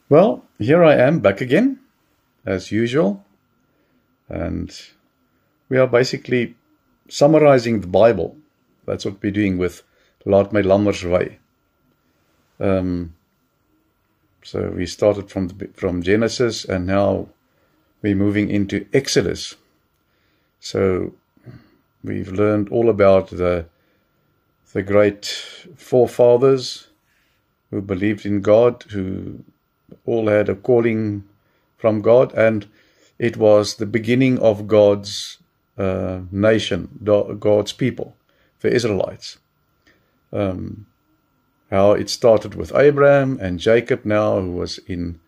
Well, here I am back again, as usual, and we are basically summarizing the Bible. That's what we're doing with Laat my lammers wei. So we started from Genesis, and now we're moving into Exodus. So we've learned all about the great forefathers who believed in God, who all had a calling from God, and it was the beginning of God's nation, God's people, the Israelites. How it started with Abraham and Jacob now, who was in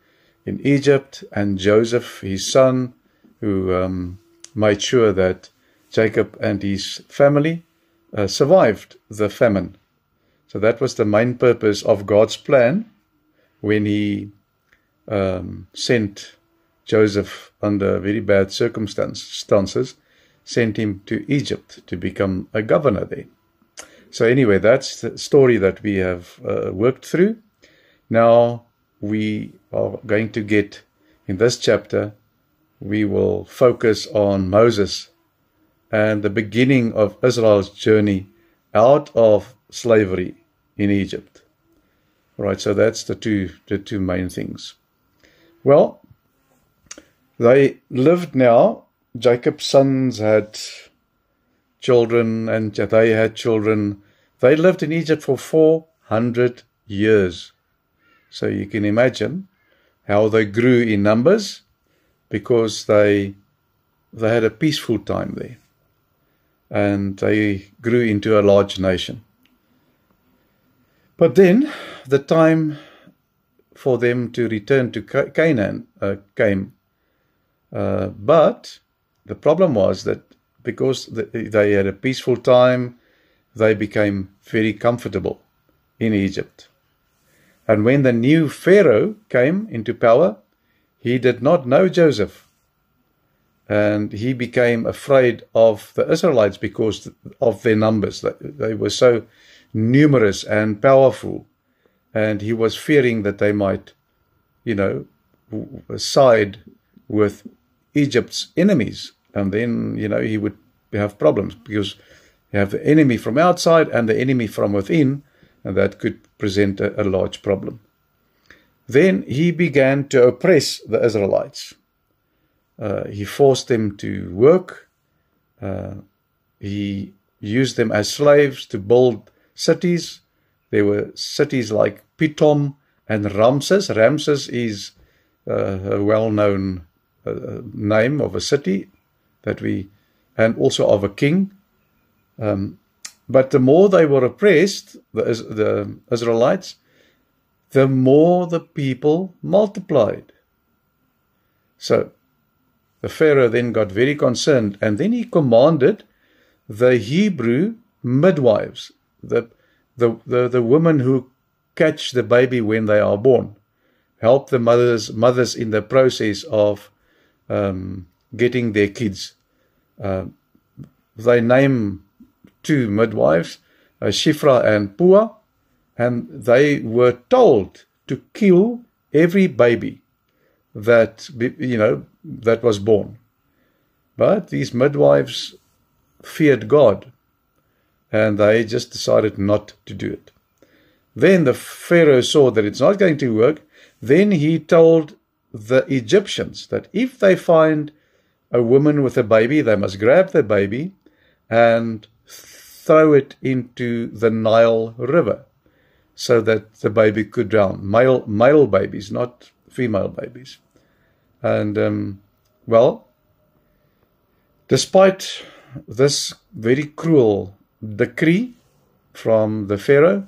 Egypt, and Joseph, his son, who made sure that Jacob and his family survived the famine. So that was the main purpose of God's plan when he sent Joseph under very bad circumstances, sent him to Egypt to become a governor there. So anyway, that's the story that we have worked through. Now we are going to get, in this chapter, we will focus on Moses and the beginning of Israel's journey out of slavery in Egypt. Right, so that's the two main things. Well, they lived now. Jacob's sons had children, and they had children. They lived in Egypt for 400 years. So you can imagine how they grew in numbers, because they had a peaceful time there. And they grew into a large nation. But then the time for them to return to Canaan came. But the problem was that because they had a peaceful time, they became very comfortable in Egypt. And when the new Pharaoh came into power, he did not know Joseph. And he became afraid of the Israelites because of their numbers. They were so numerous and powerful. And he was fearing that they might, side with Egypt's enemies. And then, he would have problems, because you have the enemy from outside and the enemy from within, and that could present a large problem. Then he began to oppress the Israelites. He forced them to work. He used them as slaves to build cities. There were cities like Pithom and Ramses. Ramses is a well-known name of a city and also of a king. But the more they were oppressed, the Israelites, the more the people multiplied. So the Pharaoh then got very concerned, and then he commanded the Hebrew midwives, the women who catch the baby when they are born, help the mothers in the process of getting their kids. They name two midwives, Shiphrah and Puah, and they were told to kill every baby that was born. But these midwives feared God, and they just decided not to do it. Then the Pharaoh saw that it's not going to work. Then he told the Egyptians that if they find a woman with a baby, they must grab the baby and throw it into the Nile River so that the baby could drown. Male babies, not female babies. And, despite this very cruel decree from the Pharaoh,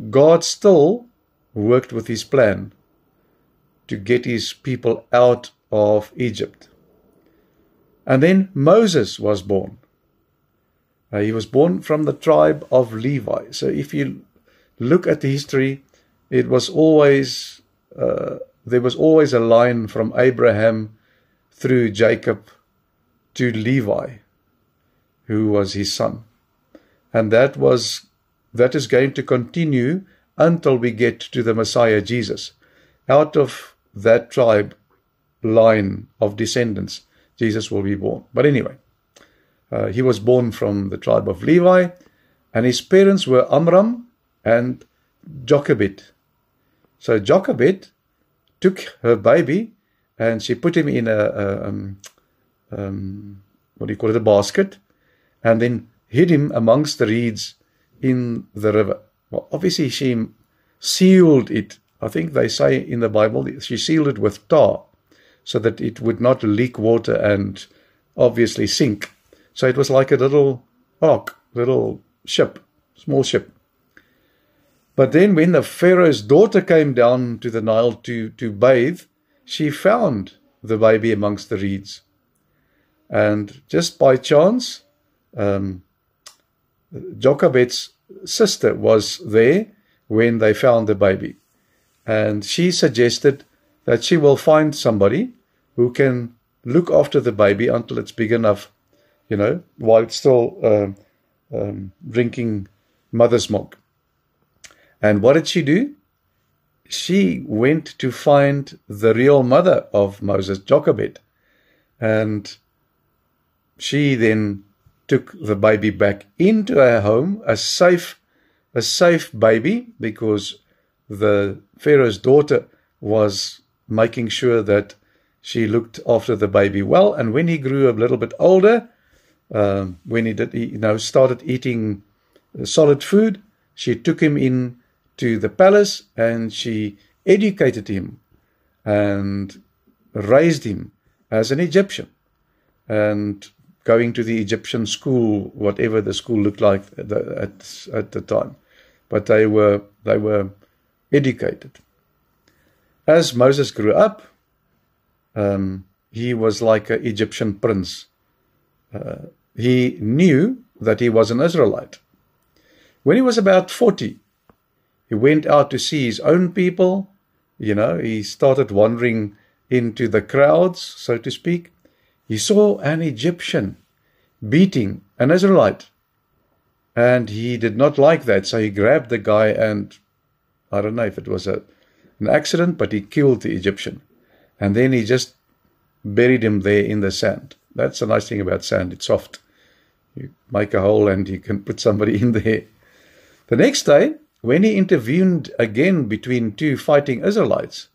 God still worked with his plan to get his people out of Egypt. And then Moses was born. He was born from the tribe of Levi. So if you look at the history, it was always there was always a line from Abraham through Jacob to Levi, who was his son. And that is going to continue until we get to the Messiah Jesus. out of that tribe line of descendants, Jesus will be born. But anyway, he was born from the tribe of Levi, and his parents were Amram and Jochebed. So Jochebed took her baby and she put him in a basket, and then hid him amongst the reeds in the river. Well, obviously she sealed it. I think they say in the Bible, she sealed it with tar so that it would not leak water and obviously sink. So it was like a little ark, little ship, small ship. But then when the Pharaoh's daughter came down to the Nile to bathe, she found the baby amongst the reeds. And just by chance, Jochebed's sister was there when they found the baby. And she suggested that she will find somebody who can look after the baby until it's big enough, while it's still drinking mother's milk. And what did she do? She went to find the real mother of Moses, Jochebed. And she then took the baby back into her home, a safe baby, because the Pharaoh's daughter was making sure that she looked after the baby well. And when he grew a little bit older, when he started eating solid food, she took him in to the palace and she educated him and raised him as an Egyptian, and going to the Egyptian school, whatever the school looked like at the time. But they were educated. As Moses grew up, he was like an Egyptian prince. He knew that he was an Israelite. When he was about 40, he went out to see his own people. He started wandering into the crowds, so to speak. He saw an Egyptian beating an Israelite, and he did not like that, so he grabbed the guy, and I don't know if it was an accident, but he killed the Egyptian. And then he just buried him there in the sand. That's the nice thing about sand, it's soft. You make a hole and you can put somebody in there. The next day, when he intervened again between two fighting Israelites,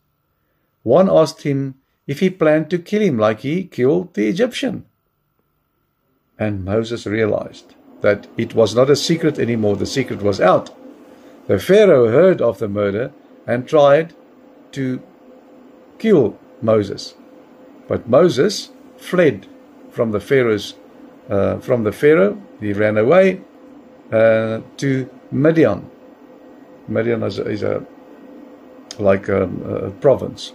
one asked him if he planned to kill him like he killed the Egyptian. And Moses realized that it was not a secret anymore. The secret was out. The Pharaoh heard of the murder and tried to kill Moses. But Moses fled from the Pharaoh. He ran away to Midian. Midian is a province.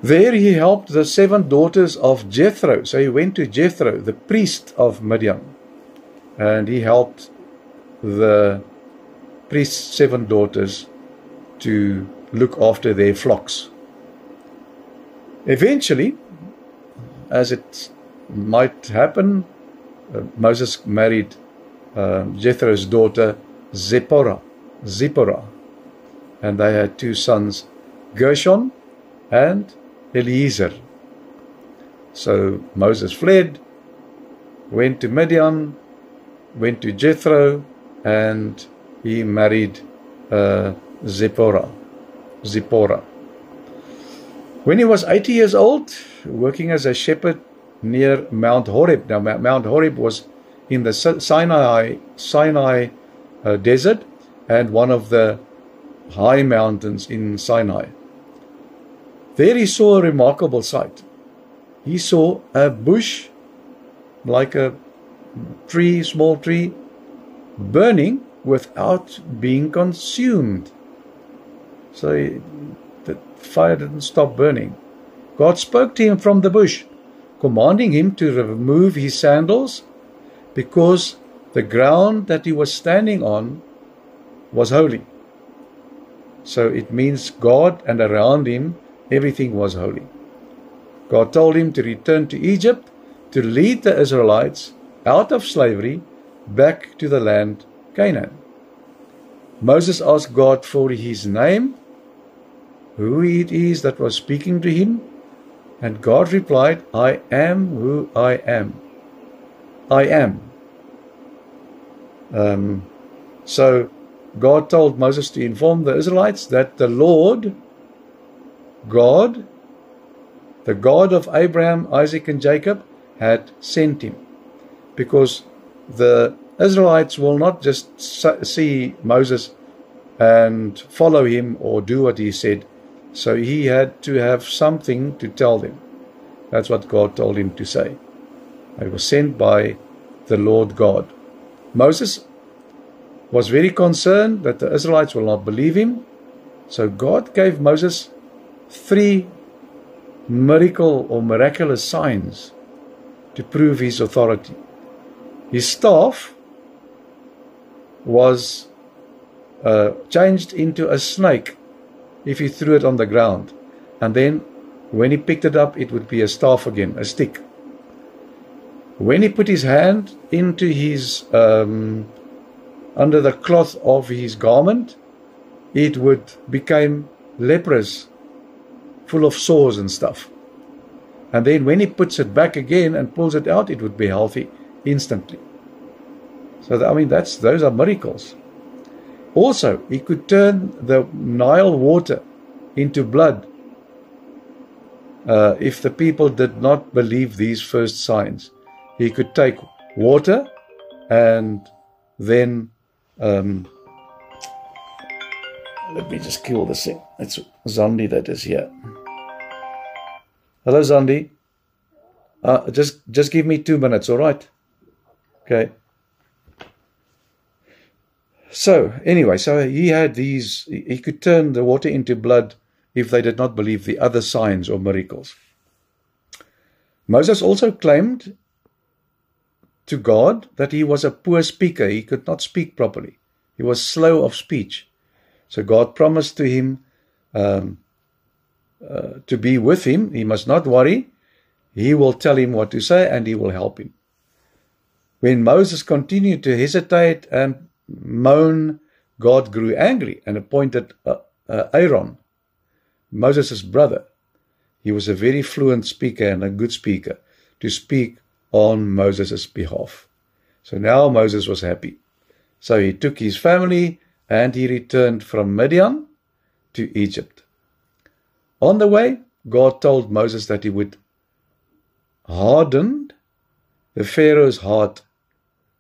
There he helped the 7 daughters of Jethro. So he went to Jethro, the priest of Midian, and he helped the priest's 7 daughters to look after their flocks. Eventually, as it might happen, Moses married Jethro's daughter Zipporah, and they had 2 sons, Gershon and Eliezer. So Moses fled, went to Midian, went to Jethro, and he married Zipporah. When he was 80 years old, working as a shepherd near Mount Horeb. Now, Mount Horeb was in the Sinai desert, and one of the high mountains in Sinai. There he saw a remarkable sight. He saw a bush, like a tree, small tree, burning without being consumed. So the fire didn't stop burning. God spoke to him from the bush, commanding him to remove his sandals, because the ground that he was standing on was holy. So it means God, and around him everything was holy. God told him to return to Egypt to lead the Israelites out of slavery back to the land Canaan. Moses asked God for his name, who it is that was speaking to him. And God replied, I am who I am. I am. So God told Moses to inform the Israelites that the Lord, God, the God of Abraham, Isaac, and Jacob, had sent him. Because the Israelites will not just see Moses and follow him or do what he said. So he had to have something to tell them. That's what God told him to say. I was sent by the Lord God. Moses was very concerned that the Israelites will not believe him. So God gave Moses 3 miracle or miraculous signs to prove his authority. His staff was changed into a snake if he threw it on the ground. And then when he picked it up, it would be a staff again, a stick. When he put his hand into his, under the cloth of his garment, it would become leprous, full of sores and stuff. And then when he puts it back again and pulls it out, it would be healthy instantly. So, those are miracles. Also, he could turn the Nile water into blood if the people did not believe these first signs. He could take water and then let me just kill this thing. It's Zandi that is here. Hello, Zandi. Just give me 2 minutes, all right? Okay. So, anyway, he had these, he could turn the water into blood if they did not believe the other signs or miracles. Moses also claimed to God that he was a poor speaker. He could not speak properly. He was slow of speech. So God promised to him to be with him. He must not worry. He will tell him what to say and he will help him. When Moses continued to hesitate and moan, God grew angry and appointed Aaron, Moses' brother. He was a very fluent speaker and a good speaker, to speak on Moses' behalf. So now Moses was happy. So he took his family and he returned from Midian to Egypt. On the way, God told Moses that he would harden the Pharaoh's heart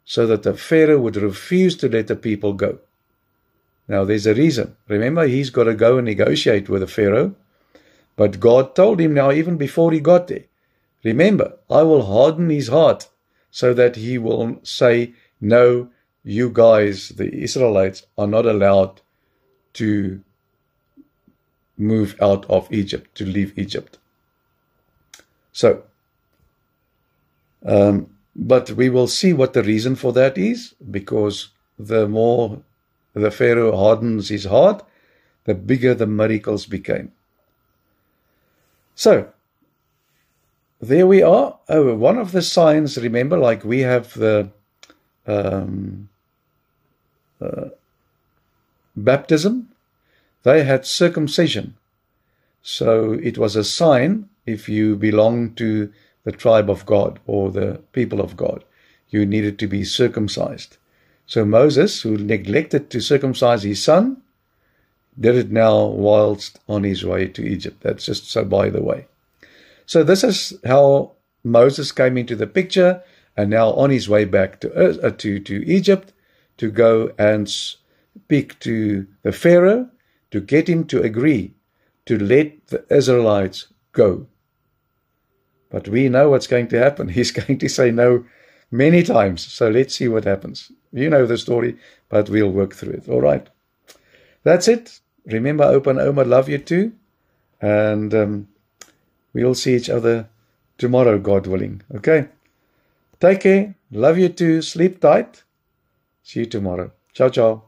so that the Pharaoh would refuse to let the people go. Now there's a reason. Remember, he's got to go and negotiate with the Pharaoh. But God told him now, even before he got there, remember, I will harden his heart so that he will say, no, you guys, the Israelites, are not allowed to move out of Egypt, to leave Egypt. So, but we will see what the reason for that is, because the more the Pharaoh hardens his heart, the bigger the miracles became. So, there we are. Oh, one of the signs, remember, like we have the baptism, they had circumcision. So it was a sign if you belong to the tribe of God or the people of God. You needed to be circumcised. So Moses, who neglected to circumcise his son, did it now whilst on his way to Egypt. That's just so by the way. So this is how Moses came into the picture, and now on his way back to Egypt to go and speak to the Pharaoh to get him to agree to let the Israelites go. But we know what's going to happen. He's going to say no many times. So let's see what happens. You know the story, but we'll work through it. All right. That's it. Remember, Opa and Oma love you too. And we'll see each other tomorrow, God willing. Okay? Take care. Love you too. Sleep tight. See you tomorrow. Ciao, ciao.